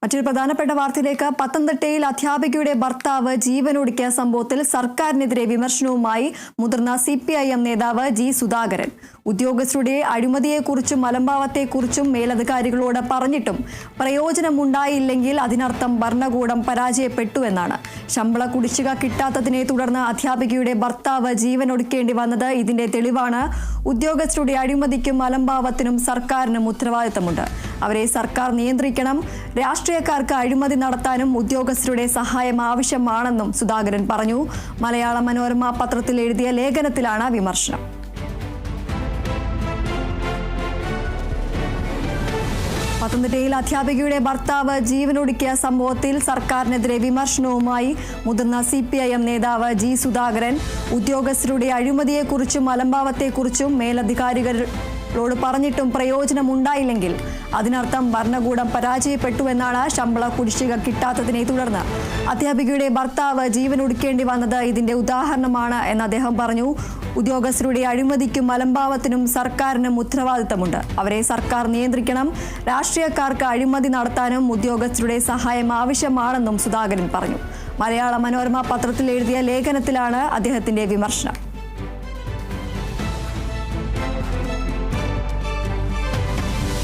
മറ്റൊരു പ്രധാനപ്പെട്ട വാർത്തയിലേക്ക്. പത്തനംതിട്ടയിൽ അധ്യാപികയുടെ ഭർത്താവ് ജീവനൊടുക്കിയ സംഭവത്തിൽ സർക്കാരിനെതിരെ വിമർശനവുമായി മുതിർന്ന CPIM നേതാവ് G. സുധാകരൻ. ഉദ്യോഗസ്ഥരുടെ അഴിമതിയെക്കുറിച്ചും അലംഭാവത്തെക്കുറിച്ചും മേലധികാരികളോട് പറഞ്ഞിട്ടും പ്രയോജനമുണ്ടായില്ലെങ്കിൽ അതിനർത്ഥം ഭരണകൂടം പരാജയപ്പെട്ടുവെന്നാണ്. ശമ്പള കുടിശ്ശിക കിട്ടാത്തതിനെ തുടർന്ന് അധ്യാപികയുടെ ഭർത്താവ് ജീവനൊടുക്കേണ്ടി വന്നത് ഇതിന്റെ തെളിവാണ്. ഉദ്യോഗസ്ഥരുടെ അഴിമതിക്കും അലംഭാവത്തിനും സർക്കാരിനും ഉത്തരവാദിത്തമുണ്ട്. അവരെ സർക്കാർ നിയന്ത്രിക്കണം. രാഷ്ട്രീയക്കാർക്ക് അഴിമതി നടത്താനും ഉദ്യോഗസ്ഥരുടെ സഹായം ആവശ്യമാണെന്നും സുധാകരൻ പറഞ്ഞു. മലയാള മനോരമ പത്രത്തിൽ എഴുതിയ ലേഖനത്തിലാണ് വിമർശനം. പത്തനംതിട്ടയിൽ അധ്യാപികയുടെ ഭർത്താവ് ജീവനൊടുക്കിയ സംഭവത്തിൽ സർക്കാരിനെതിരെ വിമർശനവുമായി മുതിർന്ന CPIM നേതാവ് G. സുധാകരൻ. ഉദ്യോഗസ്ഥരുടെ അഴിമതിയെക്കുറിച്ചും അലംഭാവത്തെക്കുറിച്ചും മേലധികാരികളോട് പറഞ്ഞിട്ടും പ്രയോജനമുണ്ടായില്ലെങ്കിൽ അതിനർത്ഥം ഭരണകൂടം പരാജയപ്പെട്ടുവെന്നാണ്. ശമ്പള കുടിശ്ശിക കിട്ടാത്തതിനെ തുടർന്ന് അധ്യാപികയുടെ ഭർത്താവ് ജീവനൊടുക്കേണ്ടി വന്നത് ഇതിന്റെ ഉദാഹരണമാണ് എന്ന് അദ്ദേഹം പറഞ്ഞു. ഉദ്യോഗസ്ഥരുടെ അഴിമതിക്കും അലംഭാവത്തിനും സർക്കാരിനും ഉത്തരവാദിത്തമുണ്ട്. അവരെ സർക്കാർ നിയന്ത്രിക്കണം. രാഷ്ട്രീയക്കാർക്ക് അഴിമതി നടത്താനും ഉദ്യോഗസ്ഥരുടെ സഹായം ആവശ്യമാണെന്നും സുധാകരൻ പറഞ്ഞു. മലയാള മനോരമ പത്രത്തിൽ എഴുതിയ ലേഖനത്തിലാണ് അദ്ദേഹത്തിന്റെ വിമർശനം.